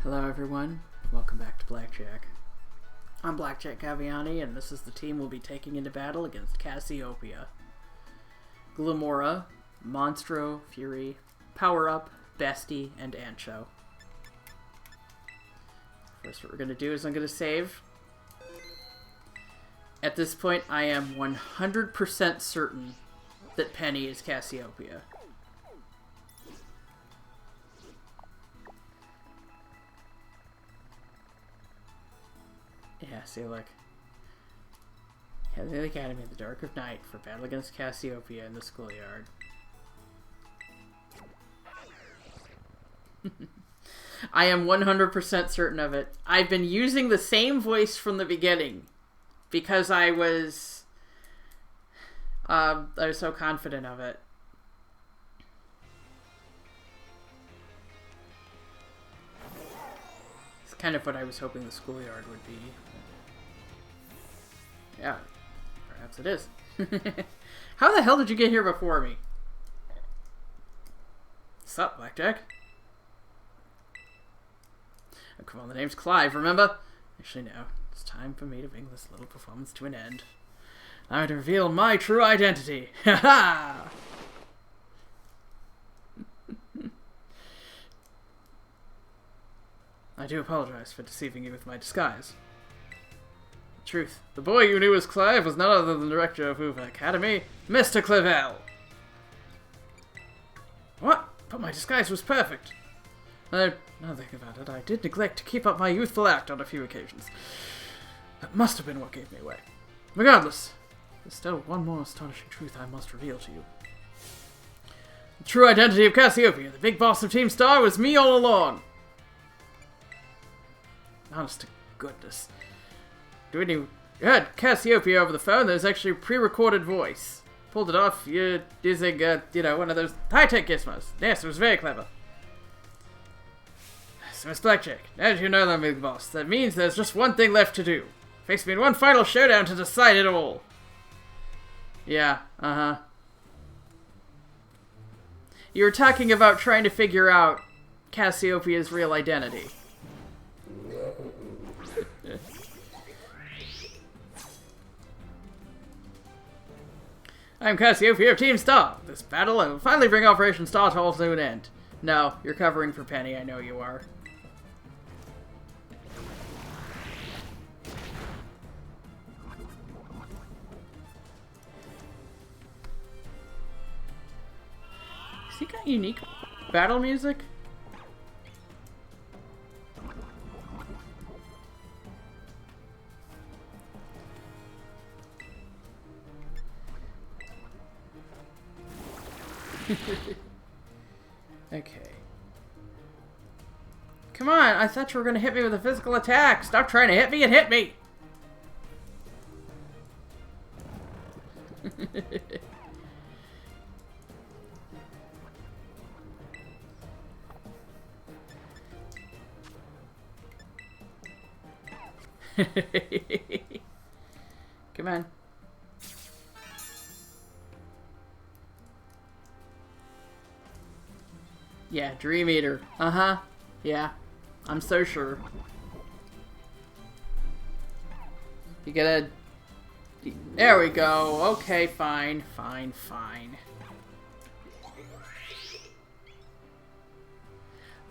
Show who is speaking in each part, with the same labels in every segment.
Speaker 1: Hello everyone, welcome back to Blackjack. I'm Blackjack Gaviani, and this is the team we'll be taking into battle against Cassiopeia. Glamora, Monstro, Fury, Power Up, Bestie, and Ancho. First what we're going to do is I'm going to save. At this point I am 100% certain that Penny is Cassiopeia. Yeah, see, look. Head to the Academy in the dark of night for battle against Cassiopeia in the schoolyard. I am 100% certain of it. I've been using the same voice from the beginning because I was so confident of it. It's kind of what I was hoping the schoolyard would be. Yeah, perhaps it is. How the hell did you get here before me? What's up, Blackjack? Oh, come on, the name's Clive, remember? Actually, no. It's time for me to bring this little performance to an end. I to reveal my true identity. Ha ha! I do apologize for deceiving you with my disguise. Truth. The boy you knew as Clive was none other than the director of Hoover Academy, Mr. Clavell. What? But my disguise was perfect. Now think about it, I did neglect to keep up my youthful act on a few occasions. That must have been what gave me away. Regardless, there's still one more astonishing truth I must reveal to you. The true identity of Cassiopeia, the big boss of Team Star, was me all along. Honest to goodness. When you heard Cassiopeia over the phone, there's actually a pre-recorded voice. Pulled it off using, one of those high-tech gizmos. Yes, it was very clever. So, Miss Blackjack, now that you know I'm big boss, that means there's just one thing left to do. Face me in one final showdown to decide it all. Yeah, uh-huh. You were talking about trying to figure out Cassiopeia's real identity. I'm Cassiopeia of Team Star. This battle will finally bring Operation Star to an end. No, you're covering for Penny, I know you are. Has he got unique battle music? Okay. Come on, I thought you were gonna hit me with a physical attack. Stop trying to hit me and hit me! Come on. Yeah, Dream Eater. Uh-huh. Yeah. I'm so sure. You gotta... There we go. Okay, fine. Fine, fine.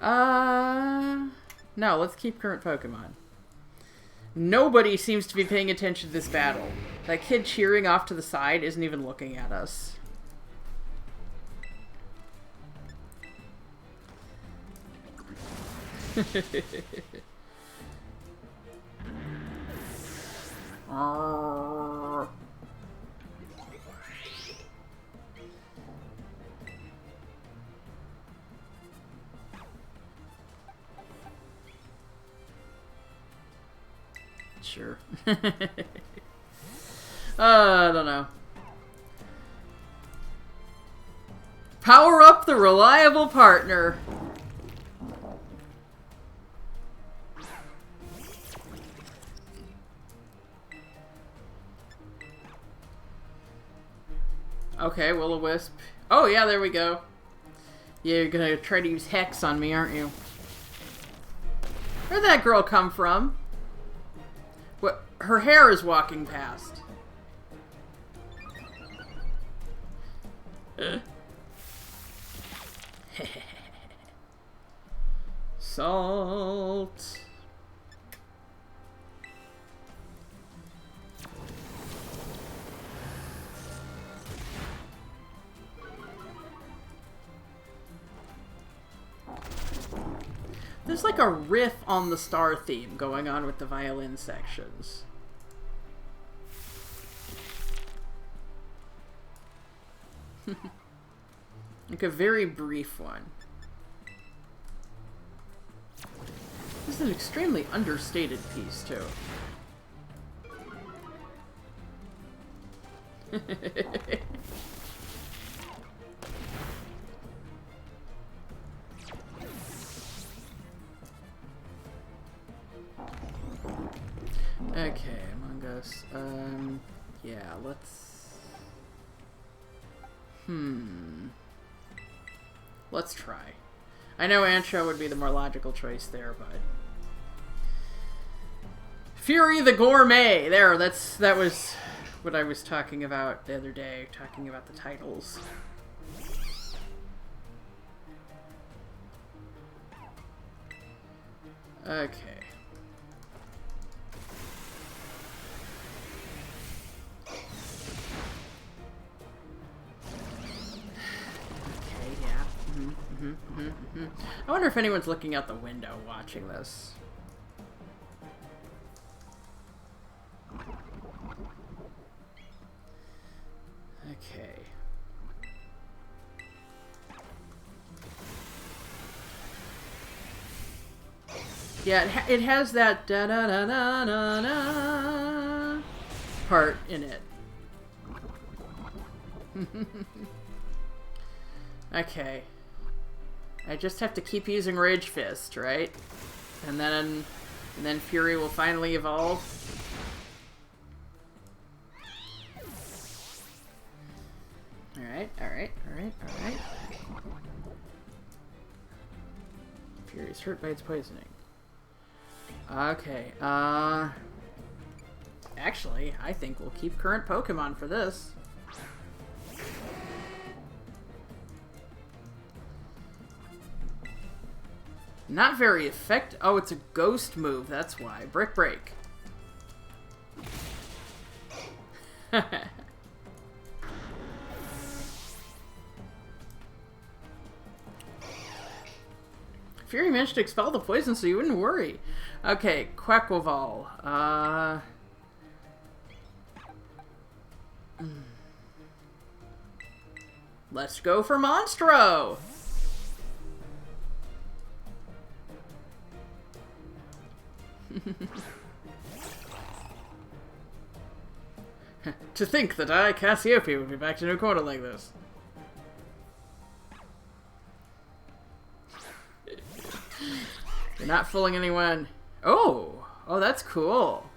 Speaker 1: No, let's keep current Pokemon. Nobody seems to be paying attention to this battle. That kid cheering off to the side isn't even looking at us. Sure. I don't know. Power up the reliable partner. Okay, Will-O-Wisp. Oh, yeah, there we go. Yeah, you're gonna try to use Hex on me, aren't you? Where'd that girl come from? What? Her hair is walking past. Salt. There's like a riff on the star theme going on with the violin sections. Like a very brief one. This is an extremely understated piece, too. Okay, Among Us. Yeah, let's... Let's try. I know Antro would be the more logical choice there, but... Fury the Gourmet! There, that was what I was talking about the other day, talking about the titles. Okay. I wonder if anyone's looking out the window watching this. Okay. Yeah, it has that da da da da da da part in it. Okay. I just have to keep using Rage Fist, right? And then Fury will finally evolve. Alright. Fury's hurt by its poisoning. Okay, actually, I think we'll keep current Pokemon for this. Not very effective. Oh, it's a ghost move, that's why. Brick Break. Fury managed to expel the poison, so you wouldn't worry. Okay, Quaquaval. Let's go for Monstro! To think that I, Cassiope, would be back to New Quarter like this. You're not fooling anyone. Oh! Oh, that's cool.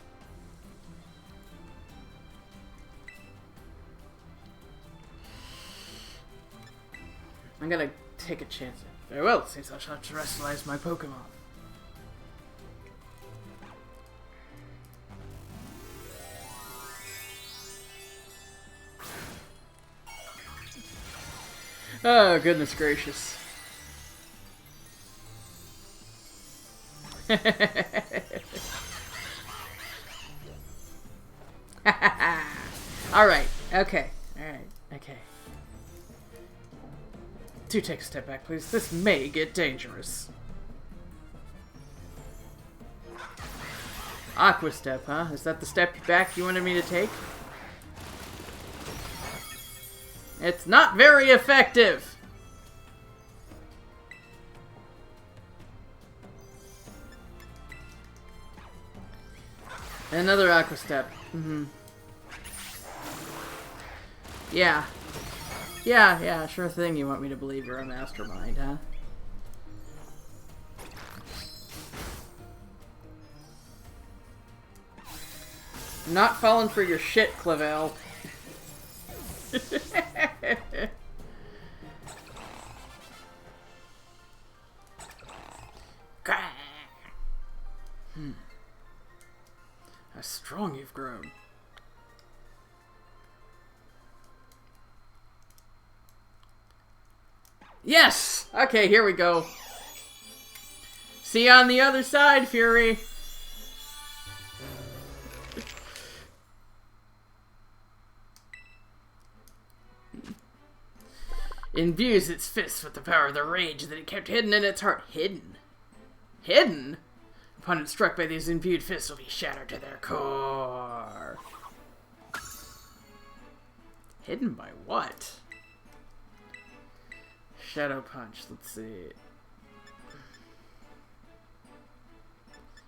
Speaker 1: I'm gonna take a chance. Very well, since I shall have to terrestrialize my Pokemon. Oh, goodness gracious. Alright, okay. Alright, okay. Do take a step back, please. This may get dangerous. Aqua Step, huh? Is that the step back you wanted me to take? It's not very effective! Another Aqua Step. Yeah. Yeah, sure thing you want me to believe you're a mastermind, huh? Not falling for your shit, Clavell. How strong you've grown. Yes! Okay, here we go. See you on the other side, Fury. Imbues its fists with the power of the rage that it kept hidden in its heart. Hidden? Hidden? Opponents struck by these imbued fists will be shattered to their core. Hidden by what? Shadow Punch, let's see.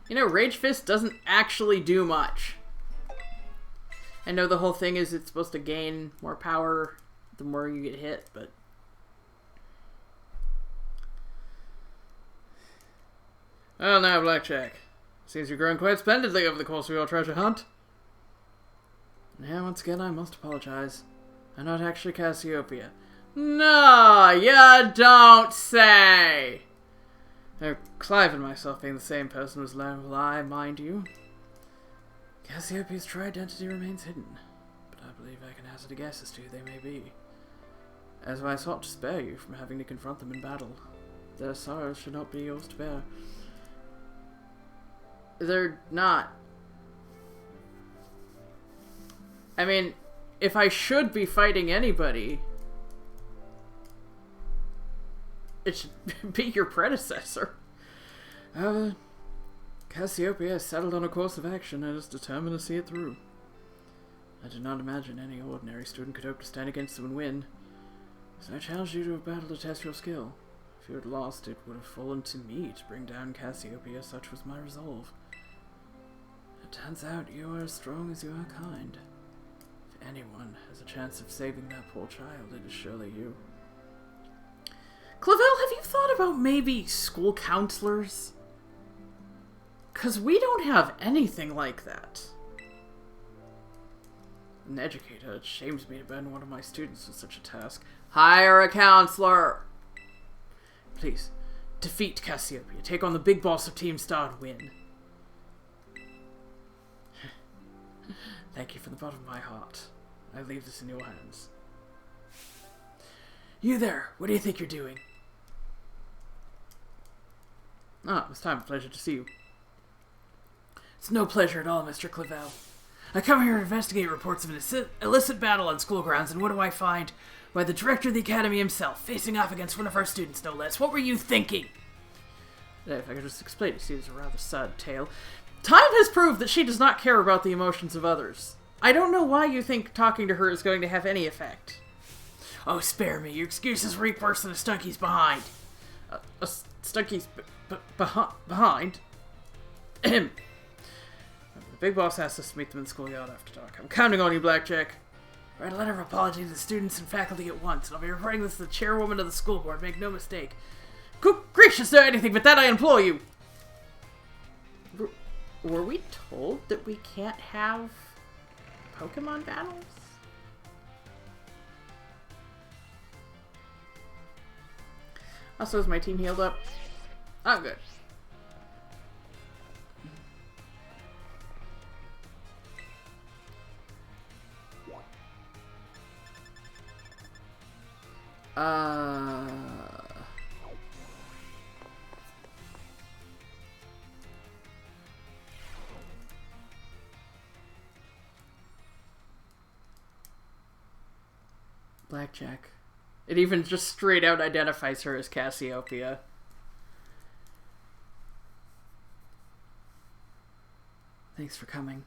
Speaker 1: You know, Rage Fist doesn't actually do much. I know the whole thing is it's supposed to gain more power the more you get hit, but... Well now, Blackjack. Seems you've grown quite splendidly over the course of your treasure hunt. Yeah, once again, I must apologize. I'm not actually Cassiopeia. No, you don't say! Clive and myself being the same person was no lie, mind you. Cassiopeia's true identity remains hidden, but I believe I can hazard a guess as to who they may be. As I sought to spare you from having to confront them in battle, their sorrows should not be yours to bear. They're not. I mean, if I should be fighting anybody, it should be your predecessor. Cassiopeia has settled on a course of action and is determined to see it through. I did not imagine any ordinary student could hope to stand against them and win, so I challenged you to a battle to test your skill. If you had lost, it would have fallen to me to bring down Cassiopeia, such was my resolve. It turns out you are as strong as you are kind. If anyone has a chance of saving that poor child, it is surely you. Clavell, have you thought about maybe school counselors? 'Cause we don't have anything like that. An educator, it shames me to burden one of my students with such a task. Hire a counselor! Please, defeat Cassiopeia. Take on the big boss of Team Star and win. Thank you from the bottom of my heart. I leave this in your hands. You there, what do you think you're doing? Ah, this time a pleasure to see you. It's no pleasure at all, Mr. Clavell. I come here to investigate reports of an illicit battle on school grounds, and what do I find? Why, the director of the academy himself, facing off against one of our students, no less. What were you thinking? If I could just explain it to you, it's a rather sad tale. Time has proved that she does not care about the emotions of others. I don't know why you think talking to her is going to have any effect. Oh, spare me. Your excuses reek worse than a Stunky's behind. A Stunky's behind? Ahem. The big boss asked us to meet them in the schoolyard after dark. I'm counting on you, Blackjack. Write a letter of apology to the students and faculty at once, and I'll be reporting this to the chairwoman of the school board. Make no mistake. Good gracious, no anything but that, I implore you. Were we told that we can't have Pokemon battles? Also, is my team healed up? Oh, good. Blackjack. It even just straight out identifies her as Cassiopeia. Thanks for coming.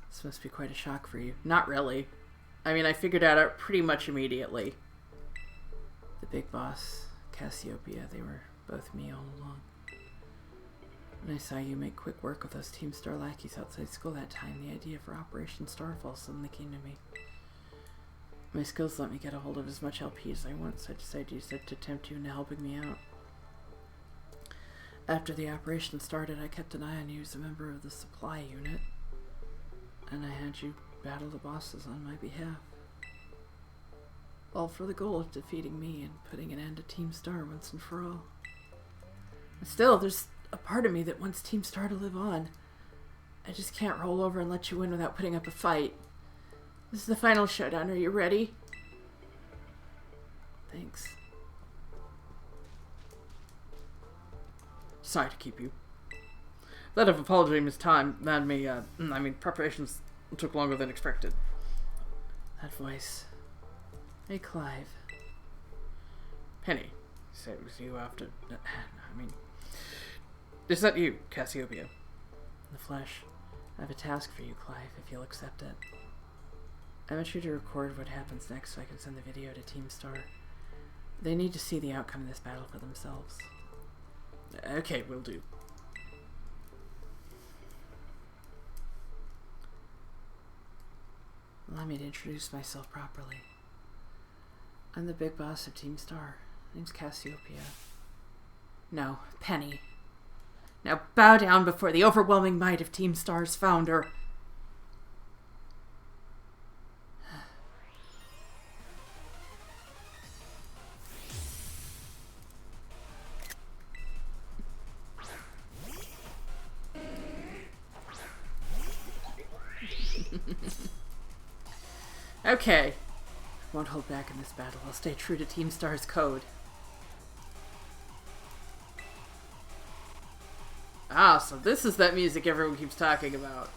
Speaker 1: This must be quite a shock for you. Not really. I mean, I figured that out pretty much immediately. The big boss, Cassiopeia, they were both me all along. When I saw you make quick work with those Team Star lackeys outside school that time, the idea for Operation Starfall suddenly came to me. My skills let me get a hold of as much LP as I want, so I decided to use it to tempt you into helping me out. After the operation started, I kept an eye on you as a member of the supply unit, and I had you battle the bosses on my behalf. All for the goal of defeating me and putting an end to Team Star once and for all. But still, there's a part of me that wants Team Star to live on. I just can't roll over and let you win without putting up a fight. This is the final showdown. Are you ready? Thanks. Sorry to keep you. That of apologizing this time made me, preparations took longer than expected. That voice. Hey, Clive. Penny. Say it was you after... Is that you, Cassiopeia? In the flesh. I have a task for you, Clive, if you'll accept it. I want you to record what happens next so I can send the video to Team Star. They need to see the outcome of this battle for themselves. Okay, will do. Allow me to introduce myself properly. I'm the big boss of Team Star. My name's Cassiopeia. No, Penny. Now bow down before the overwhelming might of Team Star's founder. Okay. Won't hold back in this battle. I'll stay true to Team Star's code. Ah, so this is that music everyone keeps talking about.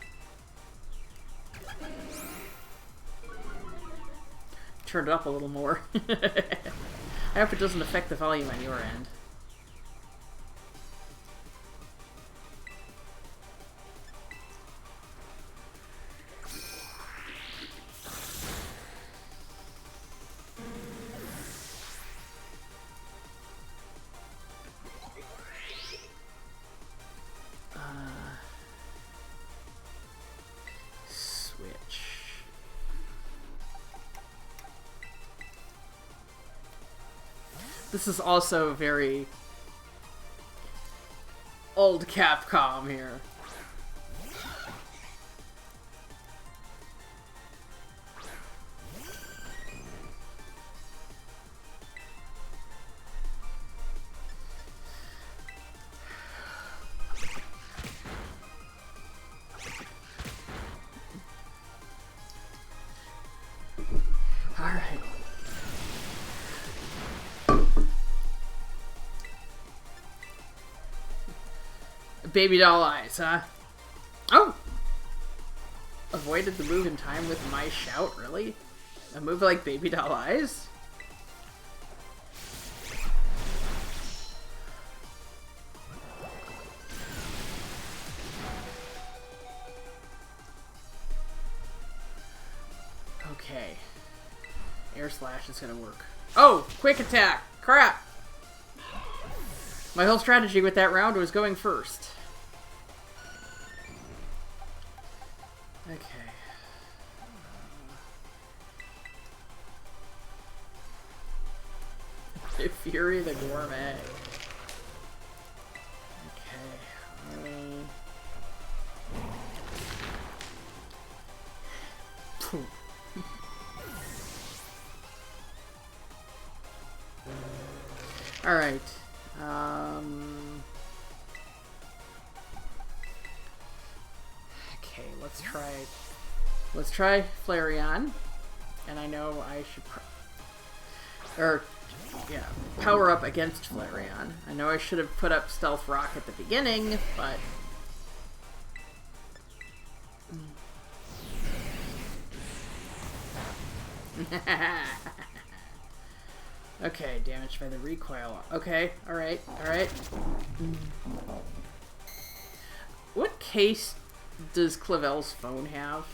Speaker 1: Turned it up a little more. I hope it doesn't affect the volume on your end. This is also very old Capcom here. Baby doll eyes, huh? Oh! Avoided the move in time with my shout, really? A move like baby doll eyes? Okay. Air slash is gonna work. Oh! Quick attack! Crap! My whole strategy with that round was going first. Okay. Fury the Gourmet. Okay. Alright. Okay, let's try Flareon. And I know I should power up against Flareon. I know I should have put up Stealth Rock at the beginning, but okay, damaged by the recoil. Okay, alright. What case does Clavell's phone have?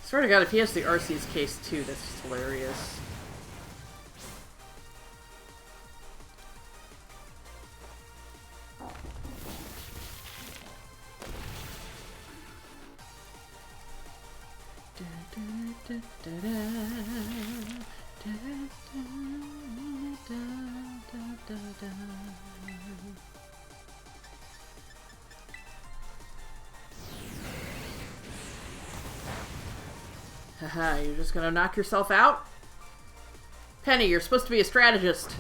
Speaker 1: Swear to God, if he has the Arceus case too, that's just hilarious. Haha, you're just gonna knock yourself out? Penny, you're supposed to be a strategist.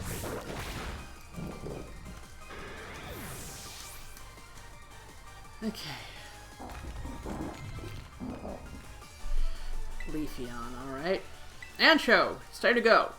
Speaker 1: Okay. Leafeon, alright. And show, it's time to go.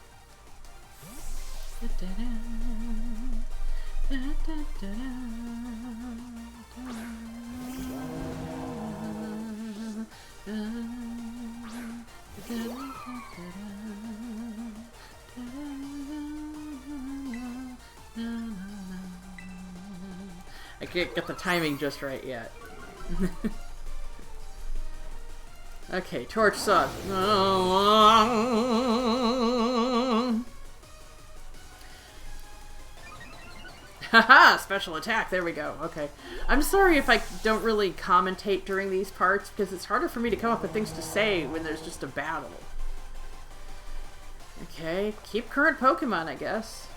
Speaker 1: I can't get the timing just right yet. Okay, Torch Sun. Haha, special attack. There we go. Okay. I'm sorry if I don't really commentate during these parts, because it's harder for me to come up with things to say when there's just a battle. Okay, keep current Pokemon, I guess.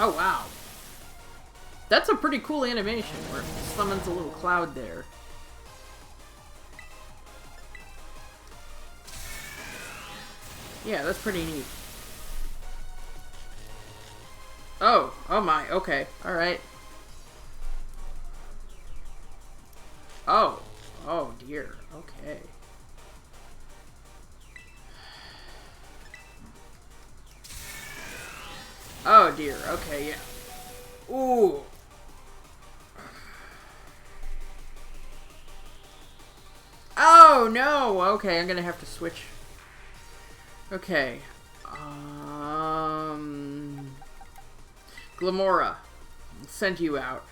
Speaker 1: Oh, wow. That's a pretty cool animation where it summons a little cloud there. Yeah, that's pretty neat. Oh, oh my, okay, alright. Oh, oh dear, okay. Oh dear, okay, yeah. Ooh. Oh no, okay, I'm gonna have to switch. Okay. Glamora, I'll send you out.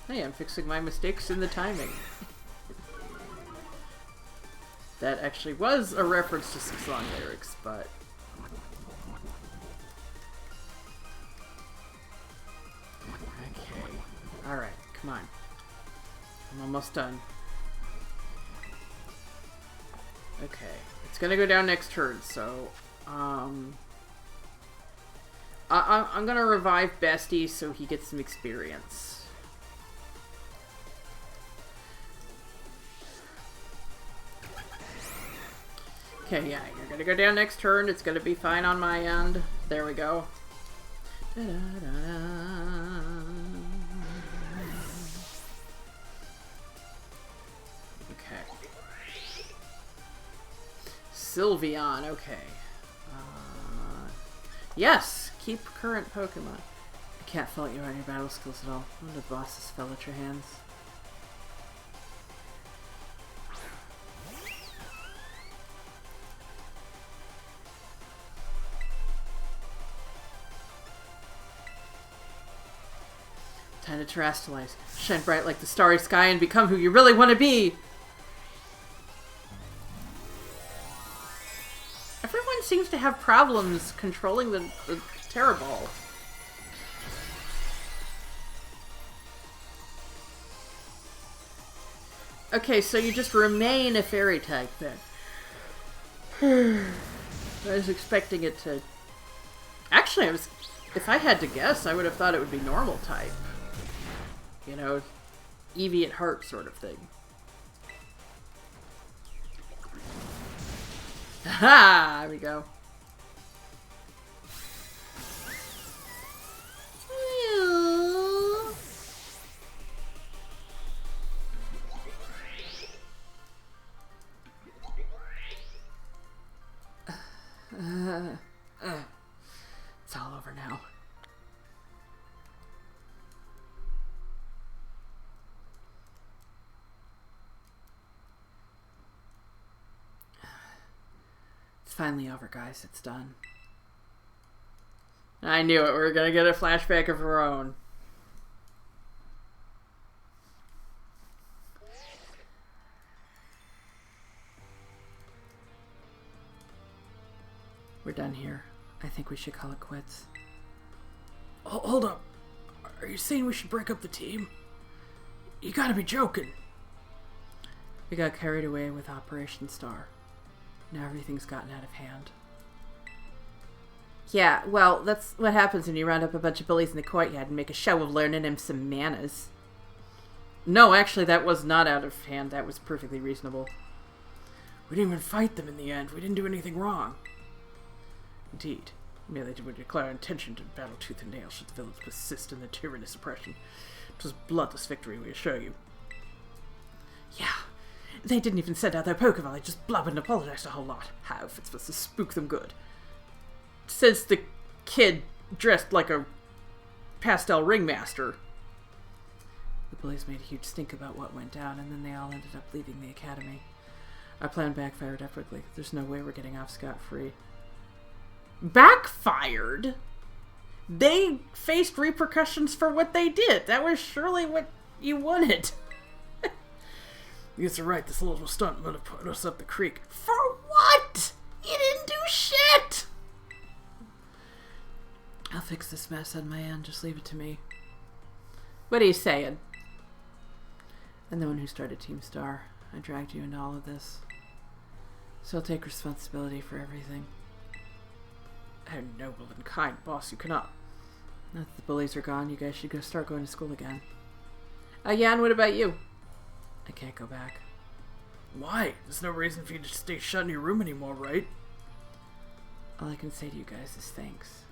Speaker 1: Hey, I'm fixing my mistakes in the timing. That actually was a reference to some song lyrics, but... Okay. Alright, come on. I'm almost done. Okay. It's gonna go down next turn, so... I'm gonna revive Bestie so he gets some experience. Okay, yeah, you're gonna go down next turn. It's gonna be fine on my end. There we go. Okay. Sylveon, okay. Yes! Keep current Pokemon. I can't fault you on your battle skills at all. One of the bosses fell at your hands. Time to terrestrialize. Shine bright like the starry sky and become who you really want to be! Everyone seems to have problems controlling the Terra Ball. Okay, so you just remain a fairy type then. I was expecting it to... Actually, if I had to guess, I would have thought it would be normal type. You know, Eevee at heart sort of thing. Aha! There we go. It's all over now. It's finally over, guys. It's done. I knew it. We were gonna get a flashback of her own.
Speaker 2: done here. I think we should call it quits.
Speaker 1: Hold up. Are you saying we should break up the team? You gotta be joking.
Speaker 2: We got carried away with Operation Star. Now everything's gotten out of hand. Yeah, well, that's what happens when you round up a bunch of bullies in the courtyard and make a show of learning them some manners. No, actually, that was not out of hand. That was perfectly reasonable.
Speaker 1: We didn't even fight them in the end. We didn't do anything wrong. Indeed. Merely did we declare intention to battle tooth and nail should the villains persist in their tyrannous oppression. It was bloodless victory, we assure you.
Speaker 2: Yeah. They didn't even send out their Pokemon. They just blubbered and apologized a whole lot.
Speaker 1: How if it's supposed to spook them good? Since the kid dressed like a pastel ringmaster.
Speaker 2: The bullies made a huge stink about what went down, and then they all ended up leaving the academy. Our plan backfired epically. There's no way we're getting off scot-free.
Speaker 1: Backfired? They faced repercussions for what they did. That was surely what you wanted. You're right, this little stunt would have put us up the creek. For what? You didn't do shit!
Speaker 2: I'll fix this mess on my end. Just leave it to me.
Speaker 1: What are you saying?
Speaker 2: I'm the one who started Team Star. I dragged you into all of this. So I'll take responsibility for everything.
Speaker 1: How noble and kind, boss. You cannot.
Speaker 2: Now that the bullies are gone, you guys should go start going to school again.
Speaker 1: Yeah, and what about you?
Speaker 2: I can't go back.
Speaker 1: Why? There's no reason for you to stay shut in your room anymore, right?
Speaker 2: All I can say to you guys is thanks.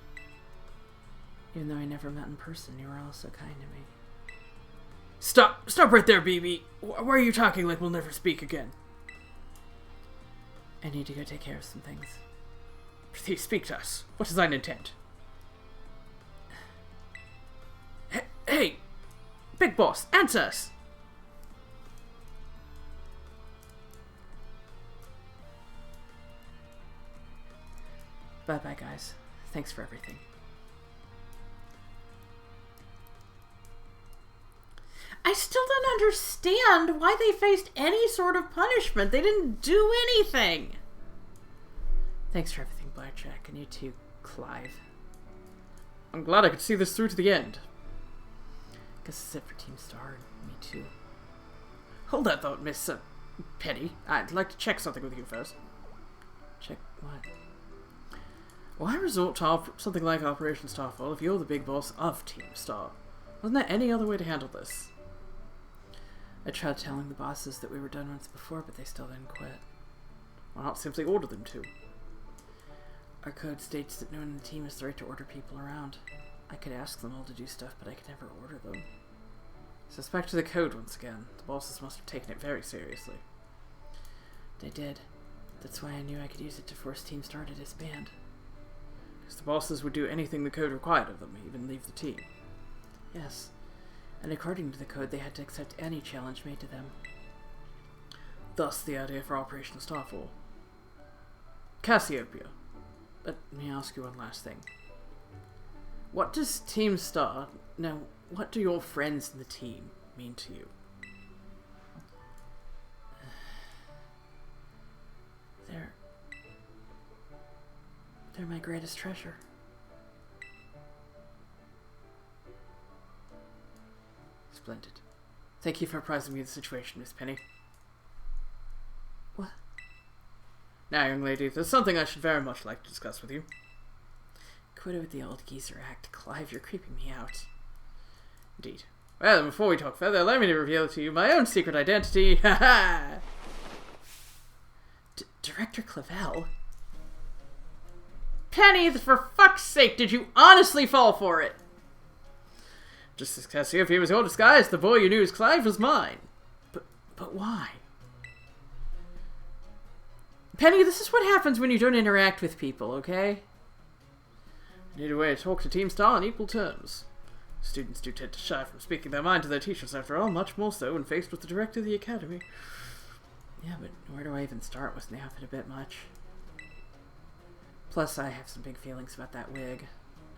Speaker 2: Even though I never met in person, you were all so kind to me.
Speaker 1: Stop right there, BB. Why are you talking like we'll never speak again?
Speaker 2: I need to go take care of some things.
Speaker 1: Please speak to us. What is thine intent? Hey! Big boss, answer us!
Speaker 2: Bye-bye, guys. Thanks for everything.
Speaker 1: I still don't understand why they faced any sort of punishment. They didn't do anything.
Speaker 2: Thanks for everything, Blackjack, and you too, Clive.
Speaker 1: I'm glad I could see this through to the end.
Speaker 2: Guess that's it for Team Star, and me too.
Speaker 1: Hold that thought, Miss Penny. I'd like to check something with you first.
Speaker 2: Check what?
Speaker 1: Why resort to something like Operation Starfall if you're the big boss of Team Star? Wasn't there any other way to handle this?
Speaker 2: I tried telling the bosses that we were done once before, but they still didn't quit.
Speaker 1: Why not simply order them to?
Speaker 2: Our code states that no one in the team has the right to order people around. I could ask them all to do stuff, but I could never order them.
Speaker 1: So it's back to the code once again. The bosses must have taken it very seriously.
Speaker 2: They did. That's why I knew I could use it to force Team Star to disband.
Speaker 1: Because the bosses would do anything the code required of them, even leave the team.
Speaker 2: Yes. And according to the code, they had to accept any challenge made to them.
Speaker 1: Thus the idea for Operation Starfall. Cassiopeia.
Speaker 2: But let me ask you one last thing.
Speaker 1: What does Team Star... No, what do your friends in the team mean to you?
Speaker 2: They're my greatest treasure.
Speaker 1: Splendid. Thank you for apprising me of the situation, Miss Penny.
Speaker 2: What?
Speaker 1: Now, young lady, there's something I should very much like to discuss with you.
Speaker 2: Quit it with the old geezer act, Clive. You're creeping me out.
Speaker 1: Indeed. Well, before we talk further, allow me to reveal to you my own secret identity. Ha ha!
Speaker 2: Director Clavell?
Speaker 1: Penny, for fuck's sake, did you honestly fall for it? Just as Cassiopeia was your disguise, the boy you knew as Clive was mine.
Speaker 2: But why?
Speaker 1: Penny, this is what happens when you don't interact with people, okay? I need a way to talk to Team Star on equal terms. Students do tend to shy from speaking their mind to their teachers, after all, much more so when faced with the director of the academy.
Speaker 2: Yeah, but where do I even start? Wasn't the outfit a bit much? Plus, I have some big feelings about that wig.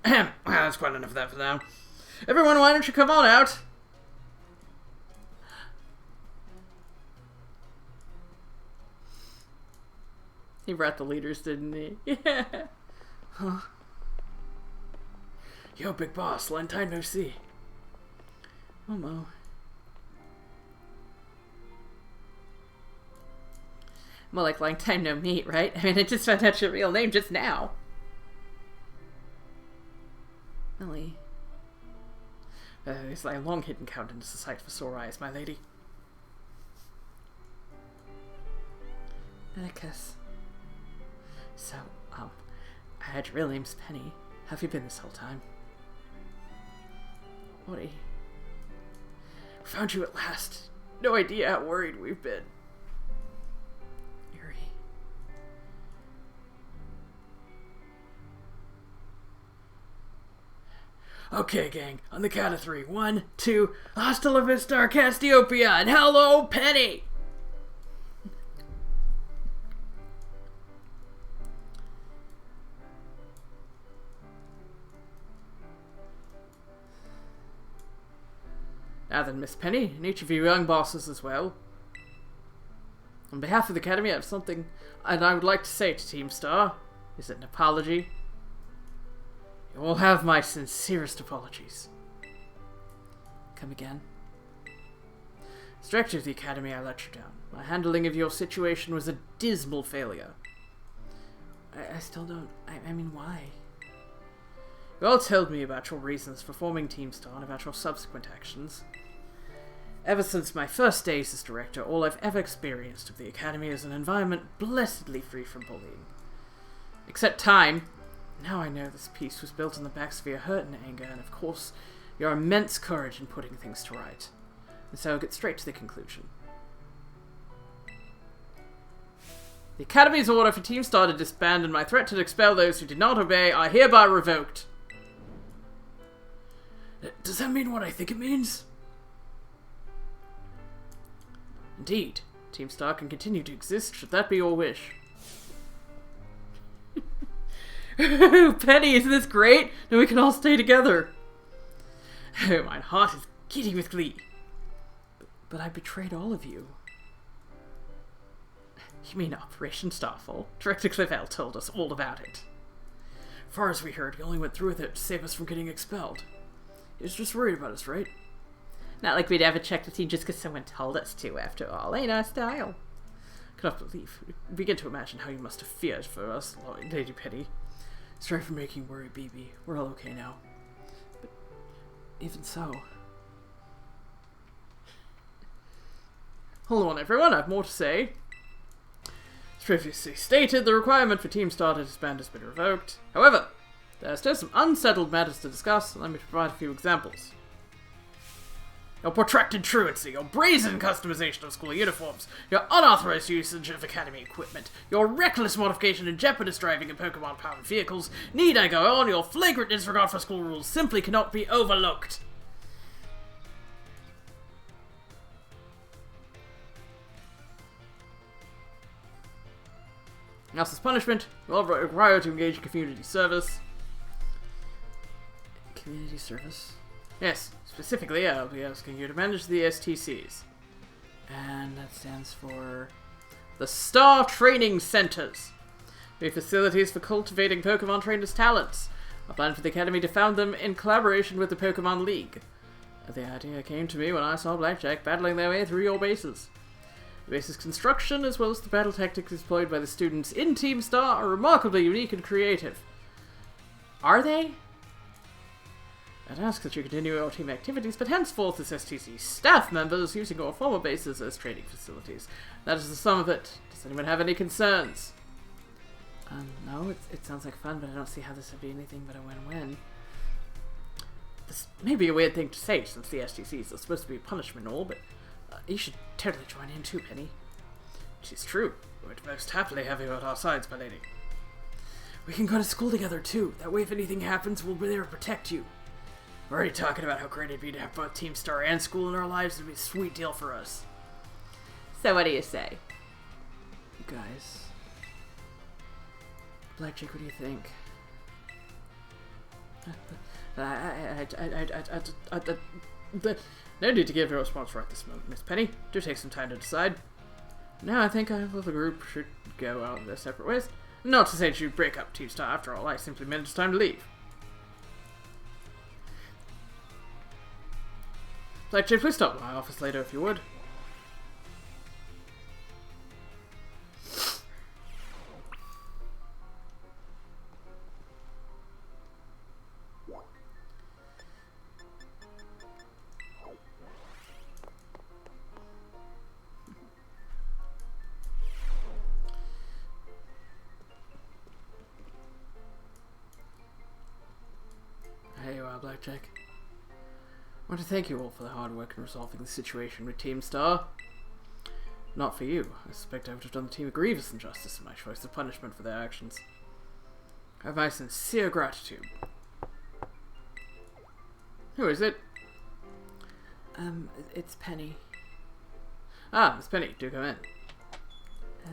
Speaker 1: Well, that's quite enough of that for now. Everyone, why don't you come on out? He brought the leaders, didn't he? Yeah.
Speaker 2: Huh?
Speaker 1: Yo, big boss, long time no see.
Speaker 2: Momo. More like long time no meet, right? I mean, I just found out your real name just now. Millie.
Speaker 1: It's thy long hidden countenance a sight for sore eyes, my lady.
Speaker 2: Atticus. So, I heard your real name's Penny. How have you been this whole time?
Speaker 1: Woody. Found you at last. No idea how worried we've been.
Speaker 2: Yuri.
Speaker 1: Okay, gang. On the count of 3. 1, 2. Hasta la vista, Cassiopeia, and hello, Penny! Now then, Miss Penny, and each of you young bosses as well. On behalf of the Academy, I have something and I would like to say to Team Star. Is it an apology? You all have my sincerest apologies.
Speaker 2: Come again?
Speaker 1: As director of the Academy, I let you down. My handling of your situation was a dismal failure.
Speaker 2: I still don't... I mean, why?
Speaker 1: You all told me about your reasons for forming Team Star and about your subsequent actions. Ever since my first days as director, all I've ever experienced of the Academy is an environment blessedly free from bullying. Except time. Now I know this piece was built on the backs of your hurt and anger, and of course, your immense courage in putting things to right. And so I'll get straight to the conclusion. The Academy's order for Team Star to disband and my threat to expel those who did not obey are hereby revoked. Does that mean what I think it means? Indeed. Team Star can continue to exist, should that be your wish.
Speaker 2: Penny, isn't this great? Now we can all stay together.
Speaker 1: Oh, my heart is giddy with glee.
Speaker 2: But I betrayed all of you.
Speaker 1: You mean Operation Starfall? Director Clavell told us all about it. Far as we heard, he only went through with it to save us from getting expelled. He was just worried about us, right?
Speaker 2: Not like we'd ever check the team just because someone told us to, after all. Ain't our style.
Speaker 1: Cannot believe. Begin to imagine how you must have feared for us, Lady Penny. Sorry for making worry, BB. We're all okay now. But even so... Hold on, everyone. I have more to say. As previously stated, the requirement for Team Star to disband has been revoked. However, there are still some unsettled matters to discuss, and let me provide a few examples. Your protracted truancy, your brazen customization of school uniforms, your unauthorized usage of Academy equipment, your reckless modification and jeopardous driving in Pokémon-powered vehicles, need I go on, your flagrant disregard for school rules simply cannot be overlooked. Else as punishment, you are required to engage in community service.
Speaker 2: Community service?
Speaker 1: Yes, specifically I'll be asking you to manage the STCs.
Speaker 2: And that stands for...
Speaker 1: the Star Training Centers. Be facilities for cultivating Pokemon trainers' talents. I plan for the Academy to found them in collaboration with the Pokemon League. The idea came to me when I saw Blackjack battling their way through your bases. The base's construction, as well as the battle tactics employed by the students in Team Star, are remarkably unique and creative.
Speaker 2: Are they?
Speaker 1: I'd ask that you continue your team activities, but henceforth as STC staff members using your former bases as training facilities. That is the sum of it. Does anyone have any concerns?
Speaker 2: No, it sounds like fun, but I don't see how this would be anything but a win-win.
Speaker 1: This may be a weird thing to say, since the STCs are supposed to be a punishment and all, but you should totally join in too, Penny. It is true. We would most happily have you at our sides, my lady. We can go to school together too. That way if anything happens, we'll be there to protect you. We're already talking about how great it'd be to have both Team Star and school in our lives. It'd be a sweet deal for us.
Speaker 2: So what do you say?
Speaker 1: You guys... Blackjack, what do you think? No need to give your response right this moment, Miss Penny. Do take some time to decide. Now I think I feel the group should go out their separate ways. Not to say that you'd break up Team Star after all, I simply meant it's time to leave. Blackjack, please stop by my office later if you would. There you are, Blackjack. I want to thank you all for the hard work in resolving the situation with Team Star. Not for you. I suspect I would have done the team a grievous injustice in my choice of punishment for their actions. I have my sincere gratitude. Who is it?
Speaker 2: It's Penny.
Speaker 1: Ah, Miss Penny, do come in.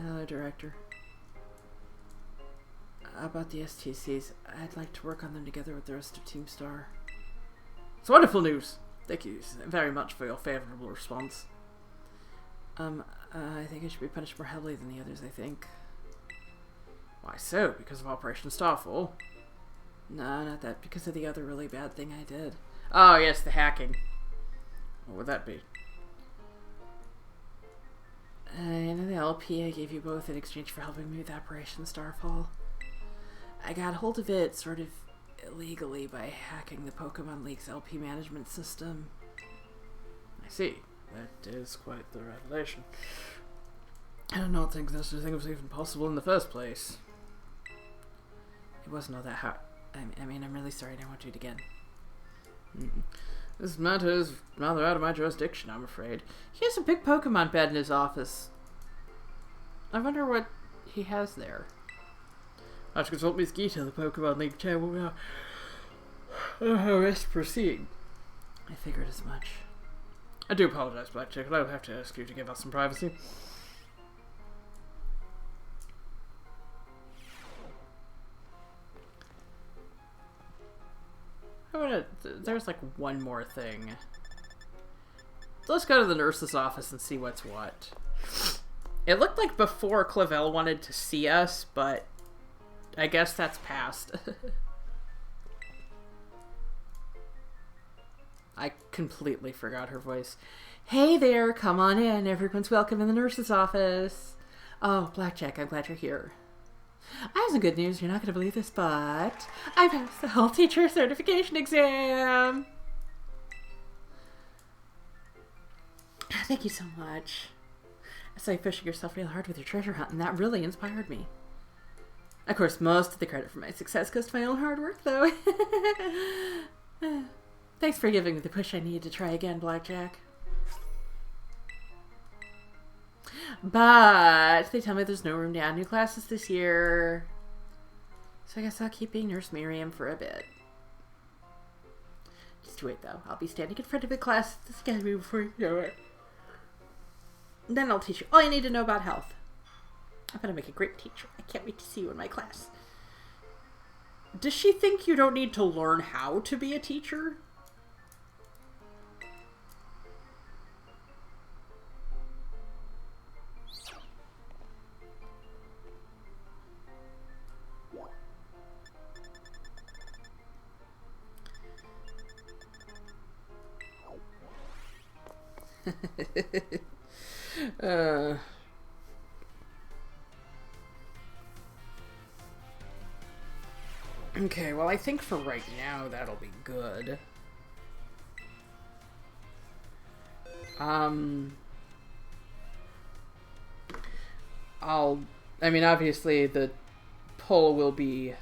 Speaker 2: Hello, Director. About the STCs, I'd like to work on them together with the rest of Team Star.
Speaker 1: It's wonderful news. Thank you very much for your favorable response.
Speaker 2: I think I should be punished more heavily than the others, I think.
Speaker 1: Why so? Because of Operation Starfall?
Speaker 2: No, not that. Because of the other really bad thing I did.
Speaker 1: Oh, yes, the hacking. What would that be?
Speaker 2: You know the LP I gave you both in exchange for helping me with Operation Starfall? I got hold of it sort of illegally by hacking the Pokemon League's LP management system.
Speaker 1: I see. That is quite the revelation. I did not think such a thing was even possible in the first place.
Speaker 2: It wasn't all that hard. I mean, I'm really sorry I didn't want to do it again.
Speaker 1: This matter is rather out of my jurisdiction, I'm afraid.
Speaker 2: He has a big Pokemon bed in his office. I wonder what he has there.
Speaker 1: I should consult Miss Gita, the Pokemon League chair. How best proceed.
Speaker 2: I figured as much.
Speaker 1: I do apologize, Blackjack, but I will have to ask you to give us some privacy. There's like one more thing. Let's go to the nurse's office and see what's what. It looked like before Clavell wanted to see us, but I guess that's past. I completely forgot her voice.
Speaker 2: Hey there, come on in. Everyone's welcome in the nurse's office. Oh, Blackjack, I'm glad you're here. I have some good news. You're not going to believe this, but I passed the health teacher certification exam. Thank you so much. I saw you pushing yourself real hard with your treasure hunt, and that really inspired me. Of course, most of the credit for my success goes to my own hard work, though. Thanks for giving me the push I needed to try again, Blackjack. But they tell me there's no room to add new classes this year. So I guess I'll keep being Nurse Miriam for a bit. Just wait, though. I'll be standing in front of a class at the academy before you know it. Then I'll teach you all you need to know about health. I'm going to make a great teacher. I can't wait to see you in my class.
Speaker 1: Does she think you don't need to learn how to be a teacher? Okay, well, I think for right now that'll be good. I mean, obviously the poll will be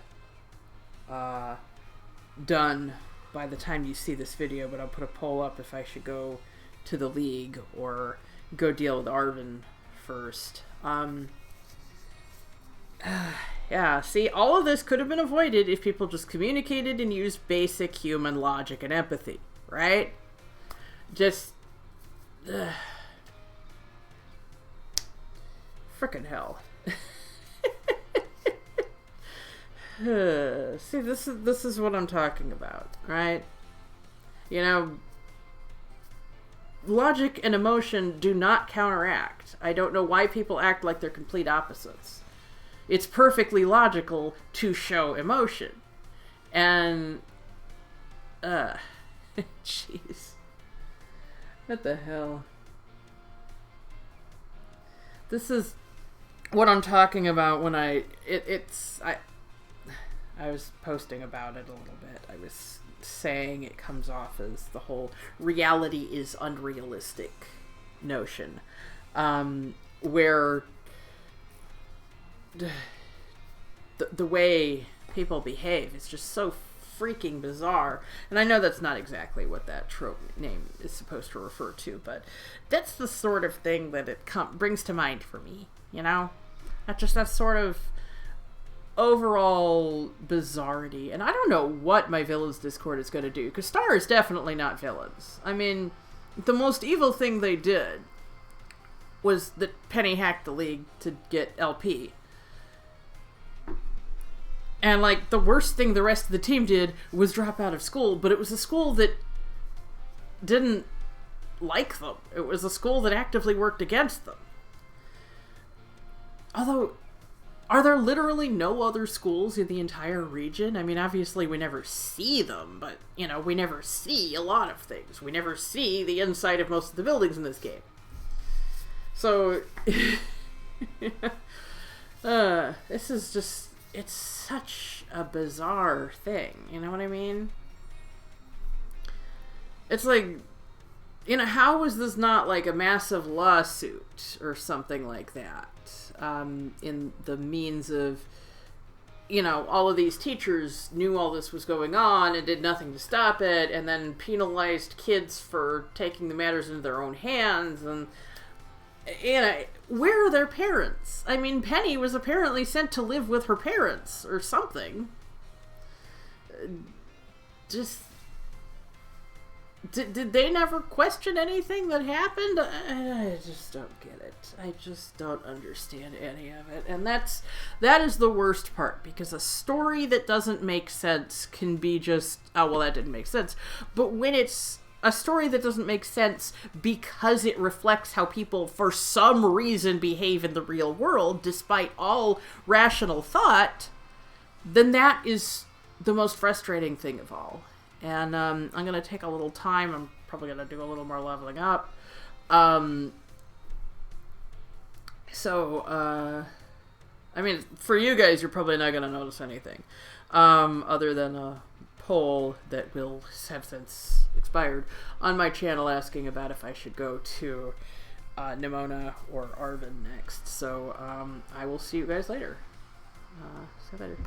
Speaker 1: done by the time you see this video, but I'll put a poll up if I should go to the league or go deal with Arvin first. Yeah, see, all of this could have been avoided if people just communicated and used basic human logic and empathy, right? Just... frickin' hell. See, this is what I'm talking about, right? You know, logic and emotion do not counteract. I don't know why people act like they're complete opposites.
Speaker 2: it's perfectly logical to show emotion. And, jeez. What the hell? This is what I'm talking about when I was posting about it a little bit. I was saying it comes off as the whole reality is unrealistic notion, where the way people behave is just so freaking bizarre. And I know that's not exactly what that trope name is supposed to refer to, but that's the sort of thing that it brings to mind for me, you know? That sort of overall bizarrety. And I don't know what my villains Discord is going to do, because Star is definitely not villains. I mean, the most evil thing they did was that Penny hacked the League to get LP. And, like, the worst thing the rest of the team did was drop out of school, but it was a school that didn't like them. It was a school that actively worked against them. Although, are there literally no other schools in the entire region? I mean, obviously we never see them, but, you know, we never see a lot of things. We never see the inside of most of the buildings in this game. So, this is just... It's such a bizarre thing, you know what I mean? It's like, you know, how was this not like a massive lawsuit or something like that? In the means of, you know, all of these teachers knew all this was going on and did nothing to stop it, and then penalized kids for taking the matters into their own hands, and where are their parents? I mean, Penny was apparently sent to live with her parents or something. Just... Did they never question anything that happened? I just don't get it. I just don't understand any of it. And that is the worst part, because a story that doesn't make sense can be just, oh, well, that didn't make sense. But when it's a story that doesn't make sense because it reflects how people, for some reason, behave in the real world, despite all rational thought, then that is the most frustrating thing of all. And I'm going to take a little time. I'm probably going to do a little more leveling up. I mean, for you guys, you're probably not going to notice anything. Other than a poll that will have since expired on my channel asking about if I should go to Nimona or Arvin next. So I will see you guys later. See you later.